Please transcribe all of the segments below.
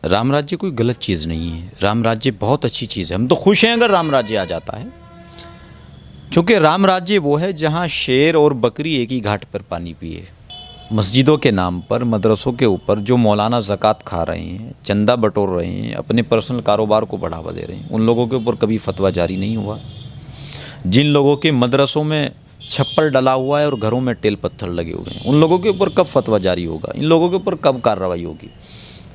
राम राज्य कोई गलत चीज़ नहीं है। राम राज्य बहुत अच्छी चीज़ है। हम तो खुश हैं अगर राम राज्य आ जाता है, क्योंकि राम राज्य वो है जहाँ शेर और बकरी एक ही घाट पर पानी पिए। मस्जिदों के नाम पर, मदरसों के ऊपर जो मौलाना ज़कात खा रहे हैं, चंदा बटोर रहे हैं, अपने पर्सनल कारोबार को बढ़ावा दे रहे हैं, उन लोगों के ऊपर कभी फतवा जारी नहीं हुआ। जिन लोगों के मदरसों में छप्पर डला हुआ है और घरों में टेल पत्थर लगे हुए हैं, उन लोगों के ऊपर कब फतवा जारी होगा? इन लोगों के ऊपर कब कार्रवाई होगी?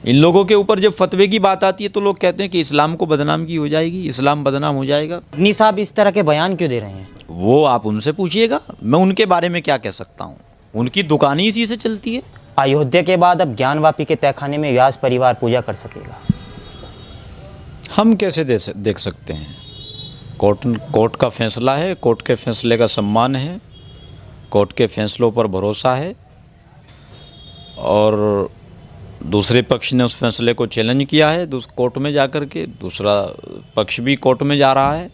इन लोगों के ऊपर जब फतवे की बात आती है तो लोग कहते हैं कि इस्लाम को बदनाम की हो जाएगी, इस्लाम बदनाम हो जाएगा। मदनी साहब इस तरह के बयान क्यों दे रहे हैं? वो आप उनसे पूछिएगा, मैं उनके बारे में क्या कह सकता हूँ। उनकी दुकान ही इसी से चलती है। अयोध्या के बाद अब ज्ञानवापी के तहखाने में व्यास परिवार पूजा कर सकेगा? हम कैसे देख सकते हैं? कोर्ट का फैसला है, कोर्ट के फैसले का सम्मान है, कोर्ट के फैसलों पर भरोसा है, और दूसरे पक्ष ने उस फैसले को चैलेंज किया है कोर्ट में जाकर के, दूसरा पक्ष भी कोर्ट में जा रहा है।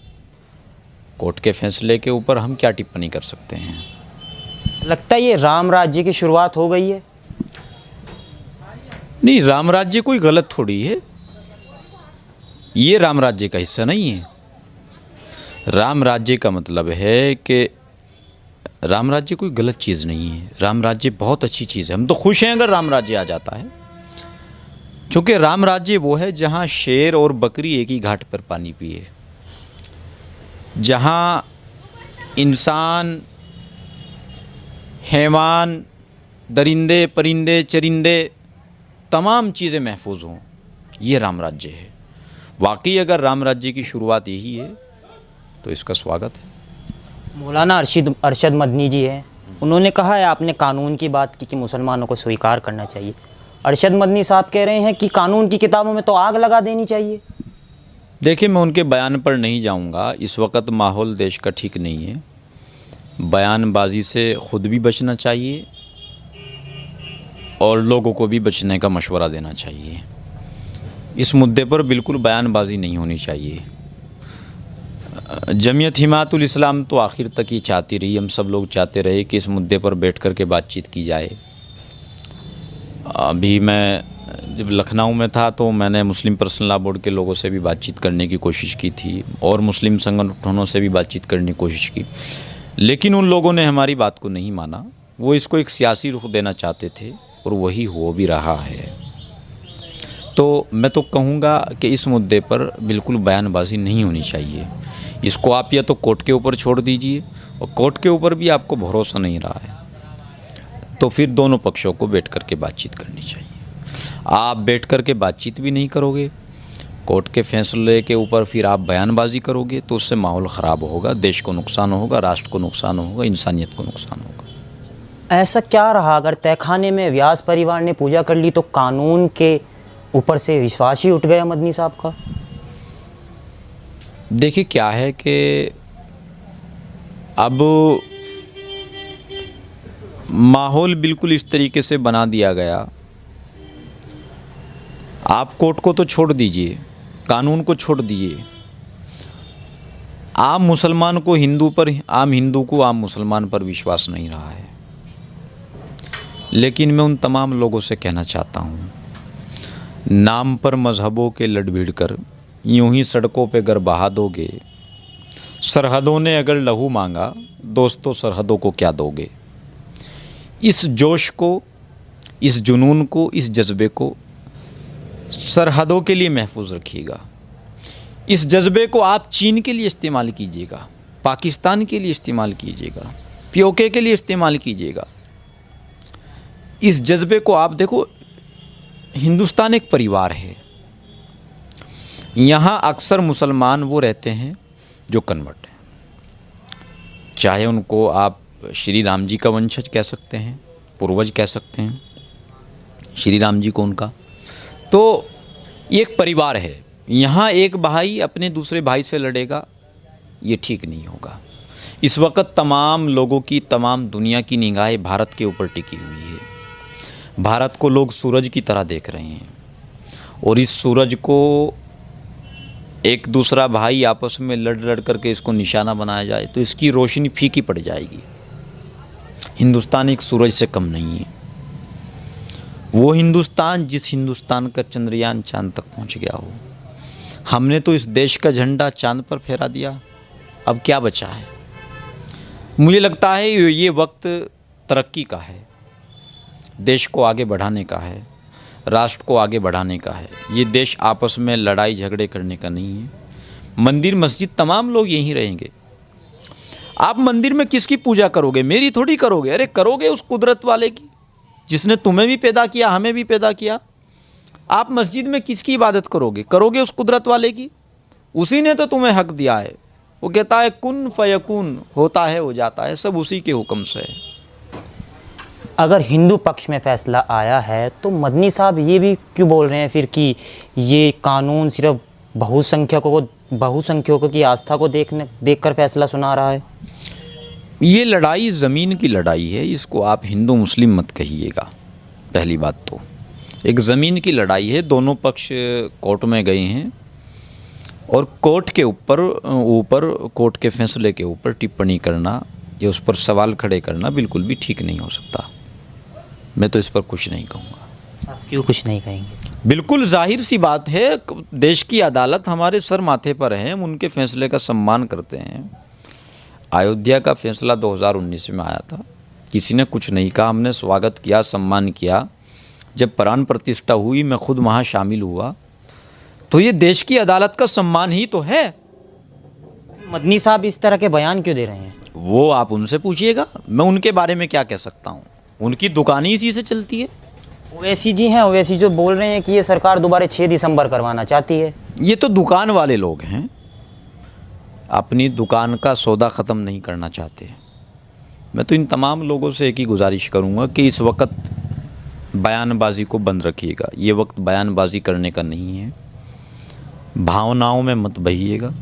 कोर्ट के फैसले के ऊपर हम क्या टिप्पणी कर सकते हैं? लगता है ये राम राज्य की शुरुआत हो गई है? नहीं, राम राज्य कोई गलत थोड़ी है, ये राम राज्य का हिस्सा नहीं है। राम राज्य का मतलब है कि राम राज्य कोई गलत चीज़ नहीं है। राम राज्य बहुत अच्छी चीज़ है। हम तो खुश हैं अगर राम राज्य आ जाता है, क्योंकि राम राज्य वो है जहाँ शेर और बकरी एक ही घाट पर पानी पिए, जहाँ इंसान, हैवान, दरिंदे, परिंदे, चरिंदे, तमाम चीज़ें महफूज हों। ये राम राज्य है। वाकई अगर राम राज्य की शुरुआत यही है तो इसका स्वागत है। मौलाना अरशद मदनी जी हैं, उन्होंने कहा है, आपने कानून की बात की कि मुसलमानों को स्वीकार करना चाहिए। अरशद मदनी साहब कह रहे हैं कि कानून की किताबों में तो आग लगा देनी चाहिए। देखिए, मैं उनके बयान पर नहीं जाऊंगा। इस वक्त माहौल देश का ठीक नहीं है। बयानबाजी से ख़ुद भी बचना चाहिए और लोगों को भी बचने का मशवरा देना चाहिए। इस मुद्दे पर बिल्कुल बयानबाजी नहीं होनी चाहिए। जमीयत हिमायतुल इस्लाम तो आखिर तक ही चाहती रही, हम सब लोग चाहते रहे कि इस मुद्दे पर बैठ कर के बातचीत की जाए। अभी मैं जब लखनऊ में था तो मैंने मुस्लिम पर्सनल लॉ बोर्ड के लोगों से भी बातचीत करने की कोशिश की थी और मुस्लिम संगठनों से भी बातचीत करने की कोशिश की, लेकिन उन लोगों ने हमारी बात को नहीं माना। वो इसको एक सियासी रुख देना चाहते थे और वही हो भी रहा है। तो मैं तो कहूँगा कि इस मुद्दे पर बिल्कुल बयानबाजी नहीं होनी चाहिए। इसको आप या तो कोर्ट के ऊपर छोड़ दीजिए, और कोर्ट के ऊपर भी आपको भरोसा नहीं रहा है तो फिर दोनों पक्षों को बैठ कर के बातचीत करनी चाहिए। आप बैठ कर के बातचीत भी नहीं करोगे, कोर्ट के फैसले के ऊपर फिर आप बयानबाजी करोगे तो उससे माहौल ख़राब होगा, देश को नुकसान होगा, राष्ट्र को नुकसान होगा, इंसानियत को नुकसान होगा। ऐसा क्या रहा, अगर तहखाने में व्यास परिवार ने पूजा कर ली तो कानून के ऊपर से विश्वास ही उठ गया मदनी साहब का? देखिए, क्या है कि अब माहौल बिल्कुल इस तरीके से बना दिया गया। आप कोर्ट को तो छोड़ दीजिए, कानून को छोड़ दीजिए, आम मुसलमान को हिंदू पर, आम हिंदू को आम मुसलमान पर विश्वास नहीं रहा है। लेकिन मैं उन तमाम लोगों से कहना चाहता हूँ, नाम पर मजहबों के लड़ भिड़ कर यूं ही सड़कों पे गर बहा दोगे। सरहदों ने अगर लहू मांगा, दोस्तों सरहदों को क्या दोगे? इस जोश को, इस जुनून को, इस जज्बे को सरहदों के लिए महफूज रखिएगा। इस जज्बे को आप चीन के लिए इस्तेमाल कीजिएगा, पाकिस्तान के लिए इस्तेमाल कीजिएगा, पीओके के लिए इस्तेमाल कीजिएगा। इस जज्बे को आप देखो, हिंदुस्तान एक परिवार है। यहाँ अक्सर मुसलमान वो रहते हैं जो कन्वर्ट हैं, चाहे उनको आप श्री राम जी का वंशज कह सकते हैं, पूर्वज कह सकते हैं, श्री राम जी को उनका। तो ये एक परिवार है। यहाँ एक भाई अपने दूसरे भाई से लड़ेगा, ये ठीक नहीं होगा। इस वक्त तमाम लोगों की, तमाम दुनिया की निगाहें भारत के ऊपर टिकी हुई है। भारत को लोग सूरज की तरह देख रहे हैं और इस सूरज को एक दूसरा भाई आपस में लड़ लड़ करके इसको निशाना बनाया जाए तो इसकी रोशनी फीकी पड़ जाएगी। हिंदुस्तान एक सूरज से कम नहीं है। वो हिंदुस्तान जिस हिंदुस्तान का चंद्रयान चांद तक पहुंच गया हो। हमने तो इस देश का झंडा चांद पर फहरा दिया, अब क्या बचा है? मुझे लगता है ये वक्त तरक्की का है, देश को आगे बढ़ाने का है, राष्ट्र को आगे बढ़ाने का है। ये देश आपस में लड़ाई झगड़े करने का नहीं है। मंदिर मस्जिद तमाम लोग यहीं रहेंगे। आप मंदिर में किसकी पूजा करोगे? मेरी थोड़ी करोगे। अरे करोगे उस कुदरत वाले की, जिसने तुम्हें भी पैदा किया, हमें भी पैदा किया। आप मस्जिद में किसकी इबादत करोगे? करोगे उस कुदरत वाले की। उसी ने तो तुम्हें हक दिया है। वो कहता है कुन फयकुन, होता है हो जाता है, सब उसी के हुक्म से है। अगर हिंदू पक्ष में फैसला आया है तो मदनी साहब ये भी क्यों बोल रहे हैं फिर कि ये कानून सिर्फ बहुसंख्यकों की आस्था को देखकर फैसला सुना रहा है? ये लड़ाई ज़मीन की लड़ाई है, इसको आप हिंदू मुस्लिम मत कहिएगा। पहली बात तो एक ज़मीन की लड़ाई है, दोनों पक्ष कोर्ट में गए हैं और कोर्ट के ऊपर कोर्ट के फैसले के ऊपर टिप्पणी करना या उस पर सवाल खड़े करना बिल्कुल भी ठीक नहीं हो सकता। मैं तो इस पर कुछ नहीं कहूँगा। आप क्यों कुछ नहीं कहेंगे? बिल्कुल जाहिर सी बात है, देश की अदालत हमारे सर माथे पर है, हम उनके फैसले का सम्मान करते हैं। अयोध्या का फैसला 2019 में आया था, किसी ने कुछ नहीं कहा, हमने स्वागत किया, सम्मान किया। जब प्राण प्रतिष्ठा हुई, मैं खुद वहाँ शामिल हुआ, तो ये देश की अदालत का सम्मान ही तो है। मदनी साहब इस तरह के बयान क्यों दे रहे हैं? वो आप उनसे पूछिएगा, मैं उनके बारे में क्या कह सकता हूँ। उनकी दुकान ही इसी से चलती है। ओवैसी जी हैं, ओवैसी जो बोल रहे हैं कि ये सरकार दोबारा 6 दिसंबर करवाना चाहती है। ये तो दुकान वाले लोग हैं, अपनी दुकान का सौदा ख़त्म नहीं करना चाहते। मैं तो इन तमाम लोगों से एक ही गुजारिश करूँगा कि इस वक्त बयानबाजी को बंद रखिएगा। ये वक्त बयानबाजी करने का नहीं है, भावनाओं में मत बहिएगा।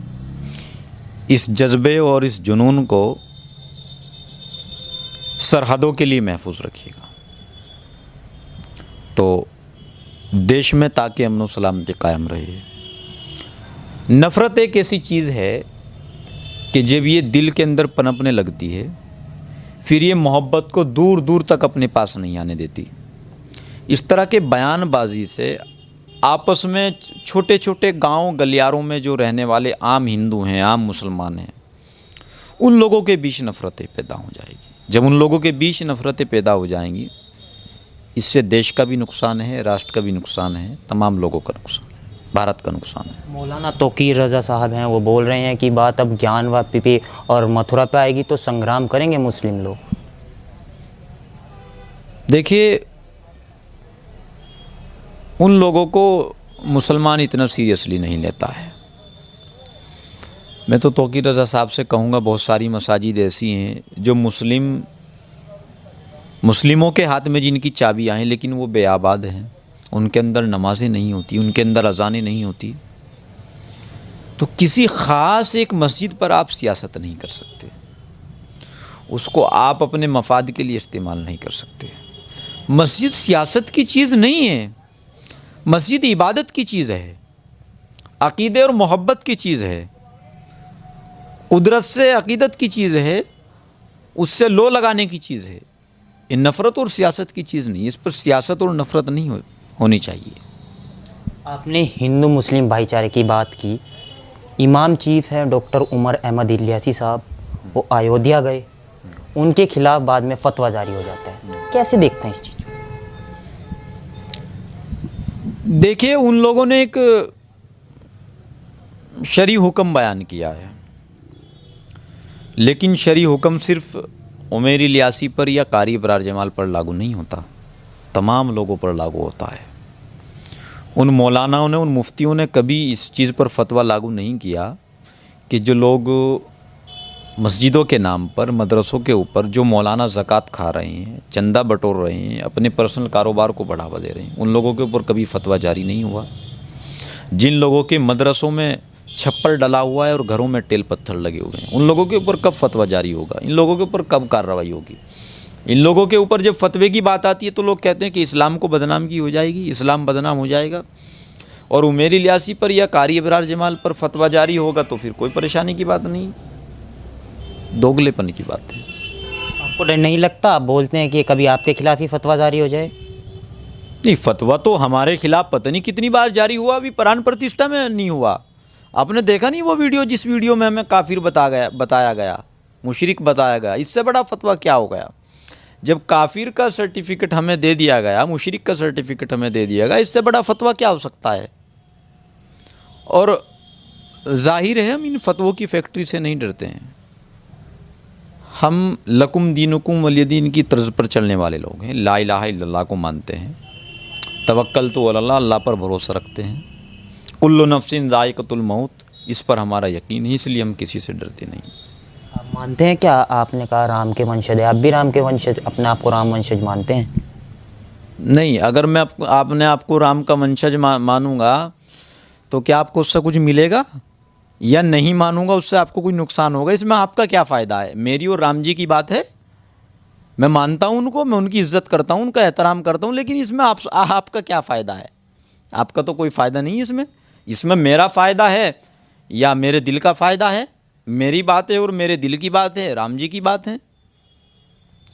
इस जज्बे और इस जुनून को सरहदों के लिए महफूज रखिएगा, तो देश में ताकि अमन व सलामती कायम रहे। नफ़रत एक ऐसी चीज़ है कि जब ये दिल के अंदर पनपने लगती है, फिर ये मोहब्बत को दूर दूर तक अपने पास नहीं आने देती। इस तरह के बयानबाजी से आपस में छोटे छोटे गांव गलियारों में जो रहने वाले आम हिंदू हैं, आम मुसलमान हैं, उन लोगों के बीच नफ़रतें पैदा हो जाएगी। जब उन लोगों के बीच नफ़रतें पैदा हो जाएंगी, इससे देश का भी नुकसान है, राष्ट्र का भी नुकसान है, तमाम लोगों का नुकसान है, भारत का नुकसान है। मौलाना तौकीर रज़ा साहब हैं, वो बोल रहे हैं कि बात अब ज्ञानवापी पे और मथुरा पे आएगी तो संग्राम करेंगे मुस्लिम लोग। देखिए, उन लोगों को मुसलमान इतना सीरियसली नहीं लेता है। मैं तो तौकीर रज़ा साहब से कहूँगा, बहुत सारी मसाजिद ऐसी हैं जो मुस्लिमों के हाथ में जिनकी चाबियाँ हैं, लेकिन वो बेआबाद हैं, उनके अंदर नमाज़ें नहीं होती, उनके अंदर अज़ानें नहीं होती। तो किसी ख़ास एक मस्जिद पर आप सियासत नहीं कर सकते, उसको आप अपने मफाद के लिए इस्तेमाल नहीं कर सकते। मस्जिद सियासत की चीज़ नहीं है, मस्जिद इबादत की चीज़ है, अक़ीदे और मोहब्बत की चीज़ है, कुदरत से अक़ीदत की चीज़ है, उससे लो लगाने की चीज़ है। ये नफ़रत और सियासत की चीज़ नहीं है, इस पर सियासत और नफ़रत नहीं होनी चाहिए। आपने हिंदू मुस्लिम भाईचारे की बात की। इमाम चीफ हैं डॉक्टर उमर अहमद इलियासी साहब, वो अयोध्या गए, उनके खिलाफ बाद में फतवा जारी हो जाता है, कैसे देखते हैं इस चीज़ को? देखिए, उन लोगों ने एक शरई हुक्म बयान किया है, लेकिन शरई हुक्म सिर्फ उमर इलियासी पर या कारी अबरार जमाल पर लागू नहीं होता, तमाम लोगों पर लागू होता है। उन मौलानाओं ने, उन मुफ्तियों ने कभी इस चीज़ पर फतवा लागू नहीं किया कि जो लोग मस्जिदों के नाम पर, मदरसों के ऊपर जो मौलाना ज़कात खा रहे हैं, चंदा बटोर रहे हैं, अपने पर्सनल कारोबार को बढ़ावा दे रहे हैं, उन लोगों के ऊपर कभी फतवा जारी नहीं हुआ। जिन लोगों के मदरसों में छप्पर डला हुआ है और घरों में टेल पत्थर लगे हुए हैं, उन लोगों के ऊपर कब फतवा जारी होगा? इन लोगों के ऊपर कब कार्रवाई होगी? इन लोगों के ऊपर जब फतवे की बात आती है तो लोग कहते हैं कि इस्लाम को बदनामी हो जाएगी, इस्लाम बदनाम हो जाएगा। और उमर इलियासी पर या कारी अबरार जमाल पर फतवा जारी होगा तो फिर कोई परेशानी की बात नहीं, दोगलेपन की बात है। आपको डर नहीं लगता? आप बोलते हैं कि कभी आपके खिलाफ ही फतवा जारी हो जाए। नहीं, फतवा तो हमारे खिलाफ पता नहीं कितनी बार जारी हुआ, अभी प्राण प्रतिष्ठा में नहीं हुआ। आपने देखा नहीं वो वीडियो, जिस वीडियो में हमें काफिर बताया गया, मुशरिक बताया गया। इससे बड़ा फतवा क्या हो गया? जब काफिर का सर्टिफिकेट हमें दे दिया गया, मुशरिक का सर्टिफिकेट हमें दे दिया गया, इससे बड़ा फतवा क्या हो सकता है? और जाहिर है हम इन फतवों की फैक्ट्री से नहीं डरते हैं। हम लकुम दीनुकुम वलियदीन की तर्ज पर चलने वाले लोग हैं। ला इलाहा इल्लल्लाह को मानते हैं, तवक्कल तो अल्लाह, अल्लाह पर भरोसा रखते हैं। कुल्लु नफ्सिन ज़ाइक़तुल मौत, इस पर हमारा यकीन है, इसलिए हम किसी से डरते नहीं। आप मानते हैं क्या? आपने कहा राम के वंशज है, आप भी राम के वंशज, अपने आप को राम वंशज मानते हैं? नहीं, अगर मैं आपने आपको राम का वंशज मानूंगा तो क्या आपको उससे कुछ मिलेगा? या नहीं मानूंगा उससे आपको कोई नुकसान होगा? इसमें आपका क्या फ़ायदा है? मेरी और राम जी की बात है, मैं मानता हूँ उनको, मैं उनकी इज़्ज़त करता हूँ, उनका एहतराम करता हूँ, लेकिन इसमें आपका क्या फ़ायदा है? आपका तो कोई फ़ायदा नहीं है इसमें। इसमें मेरा फ़ायदा है या मेरे दिल का फ़ायदा है? मेरी बात है और मेरे दिल की बात है, राम जी की बात है।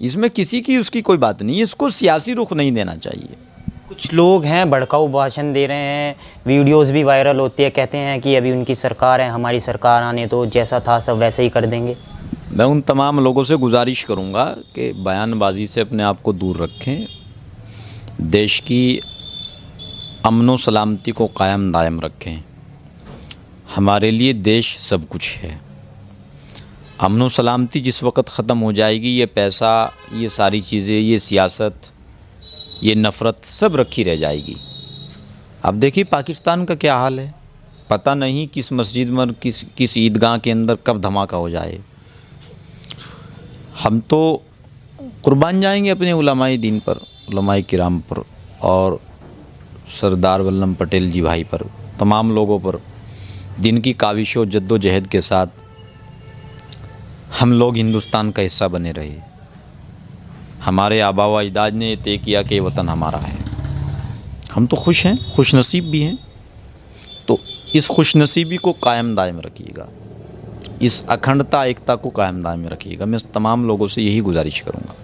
इसमें किसी की उसकी कोई बात नहीं है। इसको सियासी रुख नहीं देना चाहिए। कुछ लोग हैं भड़काऊ भाषण दे रहे हैं, वीडियोस भी वायरल होती है, कहते हैं कि अभी उनकी सरकार है, हमारी सरकार आने तो जैसा था सब वैसे ही कर देंगे। मैं उन तमाम लोगों से गुजारिश करूंगा कि बयानबाजी से अपने आप को दूर रखें, देश की अमन व सलामती को कायम दायम रखें। हमारे लिए देश सब कुछ है। अमन व सलामती जिस वक्त ख़त्म हो जाएगी, ये पैसा, ये सारी चीज़ें, ये सियासत, ये नफ़रत सब रखी रह जाएगी। अब देखिए पाकिस्तान का क्या हाल है, पता नहीं किस मस्जिद में, किस ईदगाह के अंदर कब धमाका हो जाए। हम तो कुर्बान जाएंगे अपने उलमाए दीन पर, उलमाए किराम पर, और सरदार वल्लभ पटेल जी भाई पर, तमाम लोगों पर। दिन की काविशों जद्दोजहद के साथ हम लोग हिंदुस्तान का हिस्सा बने रहे। हमारे आबा व अजदाद ने तय किया कि वतन हमारा है। हम तो खुश हैं, खुश नसीब भी हैं। तो इस खुश नसीबी को कायम दायम रखिएगा, इस अखंडता एकता को कायम दायम रखिएगा। मैं तमाम लोगों से यही गुजारिश करूँगा।